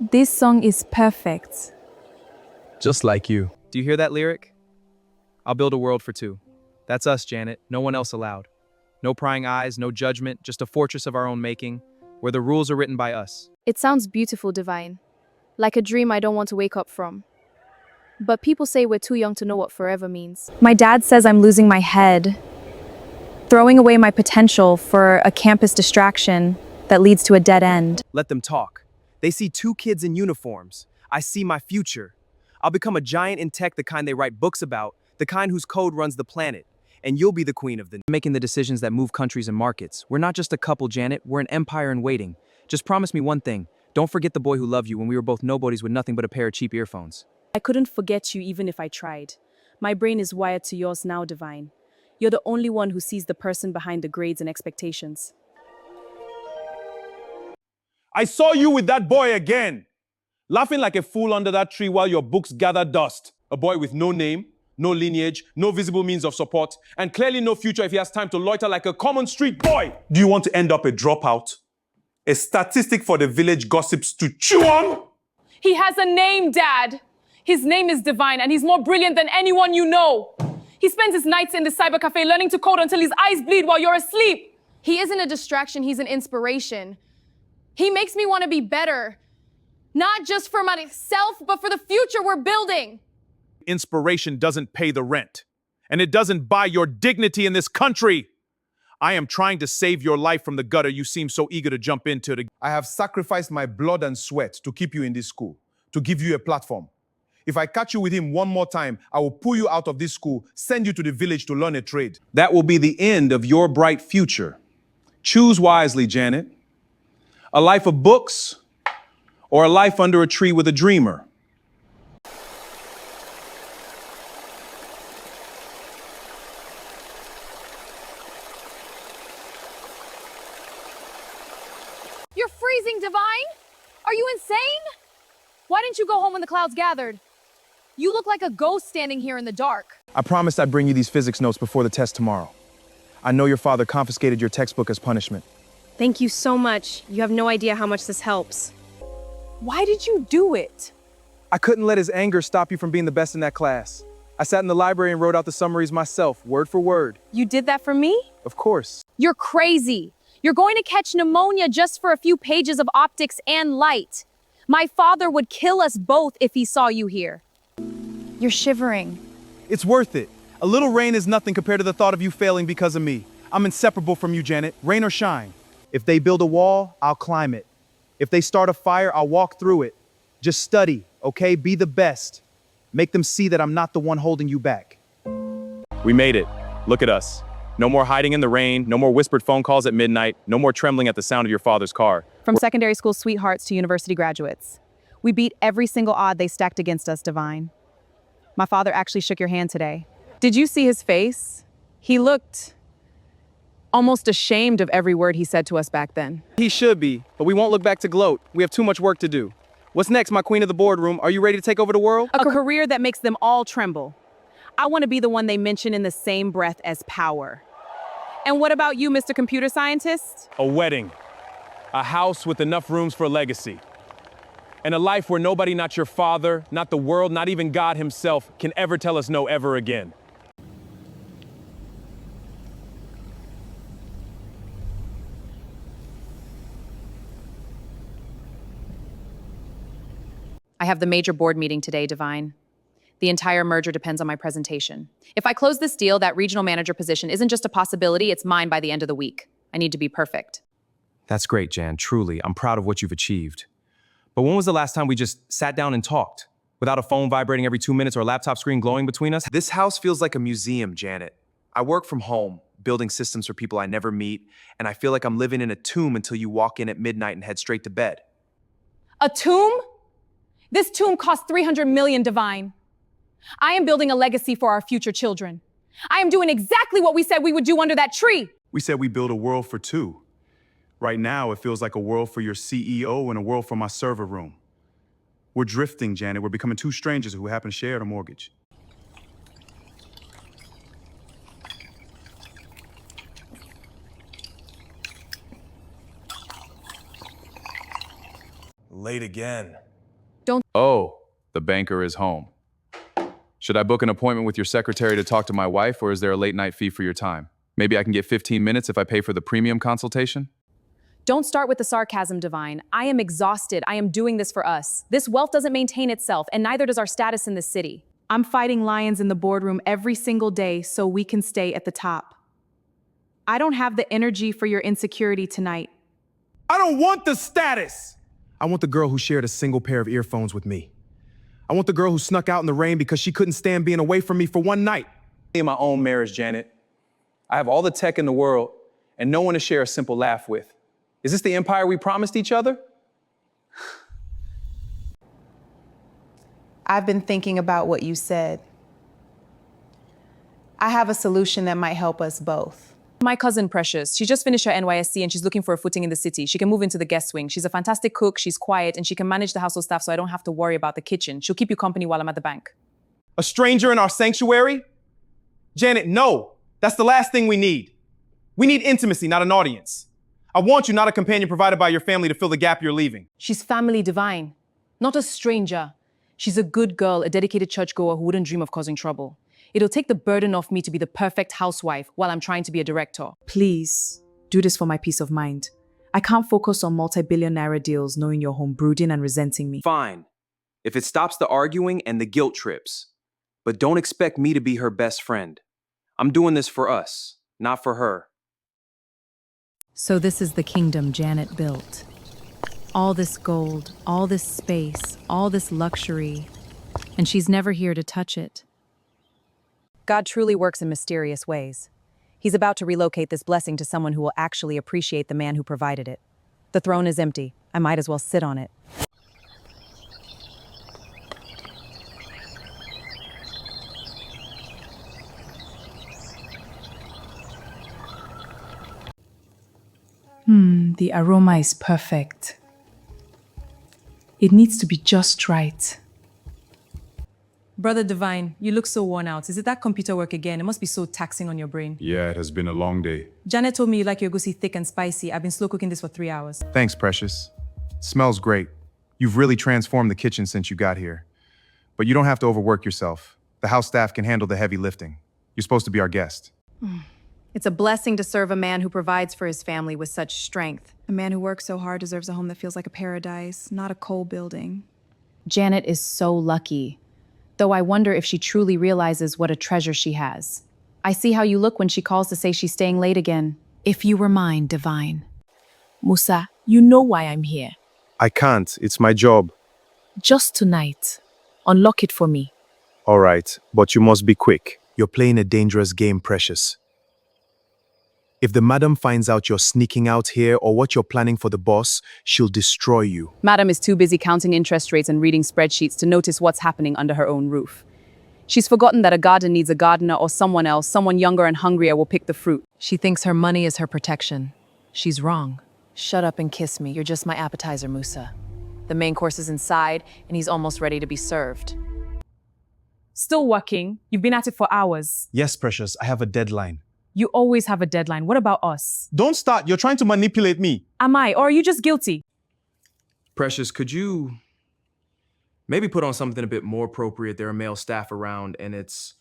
This song is perfect. Just like you. Do you hear that lyric? I'll build a world for two. That's us, Janet. No one else allowed. No prying eyes, no judgment, just a fortress of our own making, where the rules are written by us. It sounds beautiful, Divine. Like a dream I don't want to wake up from. But people say we're too young to know what forever means. My dad says I'm losing my head, throwing away my potential for a campus distraction that leads to a dead end. Let them talk. They see two kids in uniforms. I see my future. I'll become a giant in tech, the kind they write books about, the kind whose code runs the planet. And you'll be the queen of the making the decisions that move countries and markets. We're not just a couple, Janet. We're an empire in waiting. Just promise me one thing. Don't forget the boy who loved you when we were both nobodies with nothing but a pair of cheap earphones. I couldn't forget you even if I tried. My brain is wired to yours now, Divine. You're the only one who sees the person behind the grades and expectations. I saw you with that boy again, laughing like a fool under that tree while your books gather dust. A boy with no name, no lineage, no visible means of support, and clearly no future if he has time to loiter like a common street boy. Do you want to end up a dropout? A statistic for the village gossips to chew on? He has a name, Dad. His name is Divine, and he's more brilliant than anyone you know. He spends his nights in the cyber cafe learning to code until his eyes bleed while you're asleep. He isn't a distraction, he's an inspiration. He makes me want to be better. Not just for myself, but for the future we're building. Inspiration doesn't pay the rent, and it doesn't buy your dignity in this country. I am trying to save your life from the gutter you seem so eager to jump into. I have sacrificed my blood and sweat to keep you in this school, to give you a platform. If I catch you with him one more time, I will pull you out of this school, send you to the village to learn a trade. That will be the end of your bright future. Choose wisely, Janet. A life of books or a life under a tree with a dreamer. You're freezing, Divine! Are you insane? Why didn't you go home when the clouds gathered? You look like a ghost standing here in the dark. I promised I'd bring you these physics notes before the test tomorrow. I know your father confiscated your textbook as punishment. Thank you so much. You have no idea how much this helps. Why did you do it? I couldn't let his anger stop you from being the best in that class. I sat in the library and wrote out the summaries myself, word for word. You did that for me? Of course. You're crazy. You're going to catch pneumonia just for a few pages of optics and light. My father would kill us both if he saw you here. You're shivering. It's worth it. A little rain is nothing compared to the thought of you failing because of me. I'm inseparable from you, Janet, rain or shine. If they build a wall, I'll climb it. If they start a fire, I'll walk through it. Just study, okay? Be the best. Make them see that I'm not the one holding you back. We made it. Look at us. No more hiding in the rain, no more whispered phone calls at midnight, no more trembling at the sound of your father's car. From secondary school sweethearts to university graduates. We beat every single odd they stacked against us, Divine. My father actually shook your hand today. Did you see his face? He looked almost ashamed of every word he said to us back then. He should be, but we won't look back to gloat. We have too much work to do. What's next, my queen of the boardroom? Are you ready to take over the world? A career that makes them all tremble. I want to be the one they mention in the same breath as power. And what about you, Mr. Computer Scientist? A wedding, a house with enough rooms for a legacy, and a life where nobody, not your father, not the world, not even God himself, can ever tell us no ever again. I have the major board meeting today, Divine. The entire merger depends on my presentation. If I close this deal, that regional manager position isn't just a possibility, it's mine by the end of the week. I need to be perfect. That's great, Jan, truly. I'm proud of what you've achieved. But when was the last time we just sat down and talked? Without a phone vibrating every 2 minutes or a laptop screen glowing between us? This house feels like a museum, Janet. I work from home, building systems for people I never meet, and I feel like I'm living in a tomb until you walk in at midnight and head straight to bed. A tomb? This tomb cost $300 million, Divine. I am building a legacy for our future children. I am doing exactly what we said we would do under that tree. We said we build a world for two. Right now, it feels like a world for your CEO and a world for my server room. We're drifting, Janet. We're becoming two strangers who happen to share a mortgage. Late again. Oh, the banker is home. Should I book an appointment with your secretary to talk to my wife, or is there a late night fee for your time? Maybe I can get 15 minutes if I pay for the premium consultation? Don't start with the sarcasm, Divine. I am exhausted. I am doing this for us. This wealth doesn't maintain itself, and neither does our status in this city. I'm fighting lions in the boardroom every single day so we can stay at the top. I don't have the energy for your insecurity tonight. I don't want the status! I want the girl who shared a single pair of earphones with me. I want the girl who snuck out in the rain because she couldn't stand being away from me for one night. In my own marriage, Janet, I have all the tech in the world and no one to share a simple laugh with. Is this the empire we promised each other? I've been thinking about what you said. I have a solution that might help us both. My cousin Precious, she just finished her NYSC and she's looking for a footing in the city. She can move into the guest wing. She's a fantastic cook, she's quiet, and she can manage the household staff so I don't have to worry about the kitchen. She'll keep you company while I'm at the bank. A stranger in our sanctuary? Janet, no. That's the last thing we need. We need intimacy, not an audience. I want you, not a companion provided by your family to fill the gap you're leaving. She's family Divine, not a stranger. She's a good girl, a dedicated churchgoer who wouldn't dream of causing trouble. It'll take the burden off me to be the perfect housewife while I'm trying to be a director. Please, do this for my peace of mind. I can't focus on multi-billion naira deals knowing you're home brooding and resenting me. Fine. If it stops the arguing and the guilt trips. But don't expect me to be her best friend. I'm doing this for us, not for her. So this is the kingdom Janet built. All this gold, all this space, all this luxury, and she's never here to touch it. God truly works in mysterious ways. He's about to relocate this blessing to someone who will actually appreciate the man who provided it. The throne is empty. I might as well sit on it. The aroma is perfect. It needs to be just right. Brother Divine, you look so worn out. Is it that computer work again? It must be so taxing on your brain. Yeah, it has been a long day. Janet told me you like your goosey thick and spicy. I've been slow cooking this for 3 hours. Thanks, Precious. Smells great. You've really transformed the kitchen since you got here. But you don't have to overwork yourself. The house staff can handle the heavy lifting. You're supposed to be our guest. It's a blessing to serve a man who provides for his family with such strength. A man who works so hard deserves a home that feels like a paradise, not a coal building. Janet is so lucky. Though I wonder if she truly realizes what a treasure she has. I see how you look when she calls to say she's staying late again. If you were mine, Divine. Musa, you know why I'm here. I can't. It's my job. Just tonight. Unlock it for me. All right, but you must be quick. You're playing a dangerous game, Precious. If the madam finds out you're sneaking out here or what you're planning for the boss, she'll destroy you. Madam is too busy counting interest rates and reading spreadsheets to notice what's happening under her own roof. She's forgotten that a garden needs a gardener or someone else, someone younger and hungrier will pick the fruit. She thinks her money is her protection. She's wrong. Shut up and kiss me. You're just my appetizer, Musa. The main course is inside, and he's almost ready to be served. Still working? You've been at it for hours. Yes, Precious, I have a deadline. You always have a deadline. What about us? Don't start. You're trying to manipulate me. Am I, or are you just guilty? Precious, could you maybe put on something a bit more appropriate? There are male staff around, and it's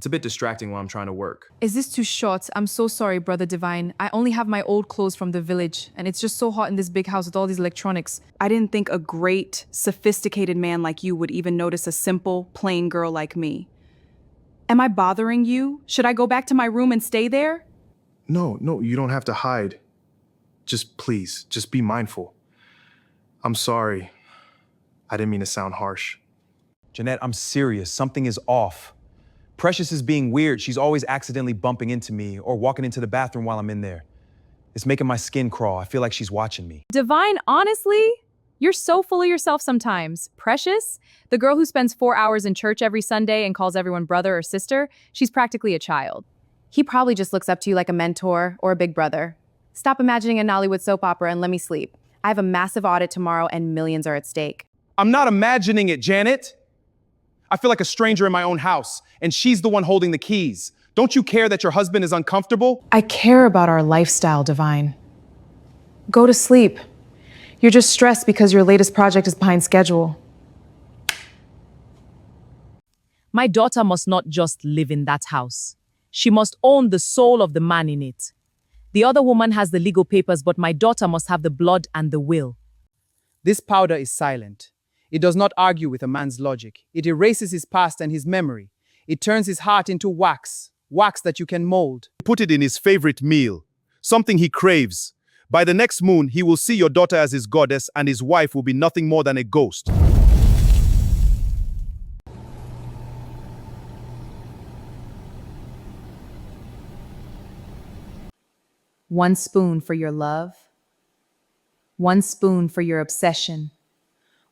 a bit distracting while I'm trying to work. Is this too short? I'm so sorry, Brother Divine. I only have my old clothes from the village, and it's just so hot in this big house with all these electronics. I didn't think a great, sophisticated man like you would even notice a simple, plain girl like me. Am I bothering you? Should I go back to my room and stay there? No, you don't have to hide. Just please, just be mindful. I'm sorry. I didn't mean to sound harsh. Jeanette, I'm serious. Something is off. Precious is being weird. She's always accidentally bumping into me or walking into the bathroom while I'm in there. It's making my skin crawl. I feel like she's watching me. Divine, honestly? You're so full of yourself sometimes. Precious, the girl who spends 4 hours in church every Sunday and calls everyone brother or sister, she's practically a child. He probably just looks up to you like a mentor or a big brother. Stop imagining a Nollywood soap opera and let me sleep. I have a massive audit tomorrow and millions are at stake. I'm not imagining it, Janet. I feel like a stranger in my own house, and she's the one holding the keys. Don't you care that your husband is uncomfortable? I care about our lifestyle, Divine. Go to sleep. You're just stressed because your latest project is behind schedule. My daughter must not just live in that house. She must own the soul of the man in it. The other woman has the legal papers, but my daughter must have the blood and the will. This powder is silent. It does not argue with a man's logic. It erases his past and his memory. It turns his heart into wax, wax that you can mold. Put it in his favorite meal, something he craves. By the next moon, he will see your daughter as his goddess, and his wife will be nothing more than a ghost. One spoon for your love. One spoon for your obsession.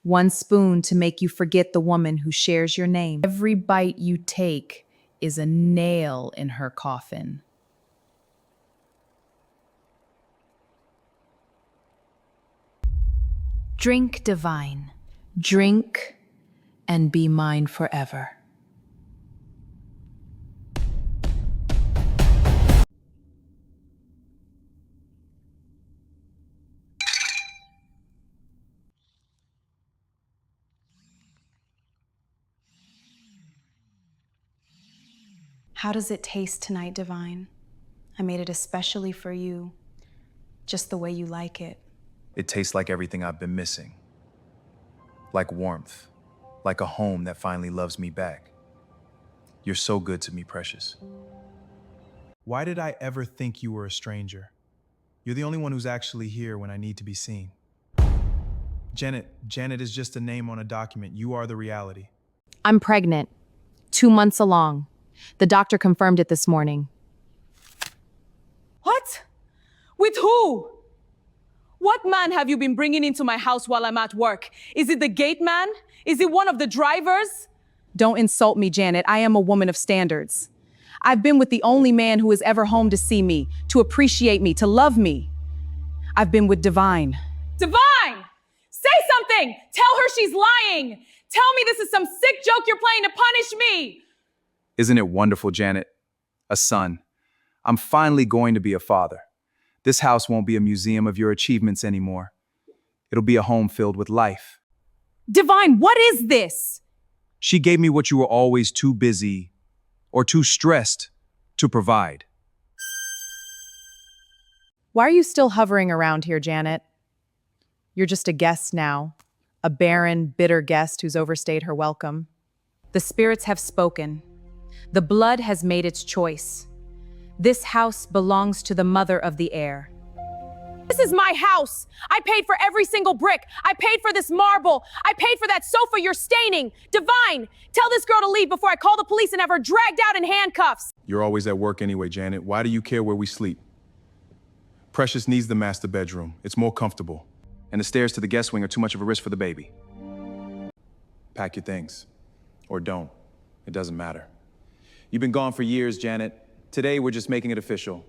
One spoon to make you forget the woman who shares your name. Every bite you take is a nail in her coffin. Drink, divine. Drink and be mine forever. How does it taste tonight, Divine? I made it especially for you, just the way you like it. It tastes like everything I've been missing. Like warmth, like a home that finally loves me back. You're so good to me, Precious. Why did I ever think you were a stranger? You're the only one who's actually here when I need to be seen. Janet is just a name on a document. You are the reality. I'm pregnant. 2 months along. The doctor confirmed it this morning. What? With who? What man have you been bringing into my house while I'm at work? Is it the gate man? Is it one of the drivers? Don't insult me, Janet. I am a woman of standards. I've been with the only man who is ever home to see me, to appreciate me, to love me. I've been with Divine. Divine! Say something! Tell her she's lying! Tell me this is some sick joke you're playing to punish me! Isn't it wonderful, Janet? A son. I'm finally going to be a father. This house won't be a museum of your achievements anymore. It'll be a home filled with life. Divine, what is this? She gave me what you were always too busy or too stressed to provide. Why are you still hovering around here, Janet? You're just a guest now. A barren, bitter guest who's overstayed her welcome. The spirits have spoken. The blood has made its choice. This house belongs to the mother of the air. This is my house! I paid for every single brick! I paid for this marble! I paid for that sofa you're staining! Divine! Tell this girl to leave before I call the police and have her dragged out in handcuffs! You're always at work anyway, Janet. Why do you care where we sleep? Precious needs the master bedroom. It's more comfortable. And the stairs to the guest wing are too much of a risk for the baby. Pack your things. Or don't. It doesn't matter. You've been gone for years, Janet. Today, we're just making it official.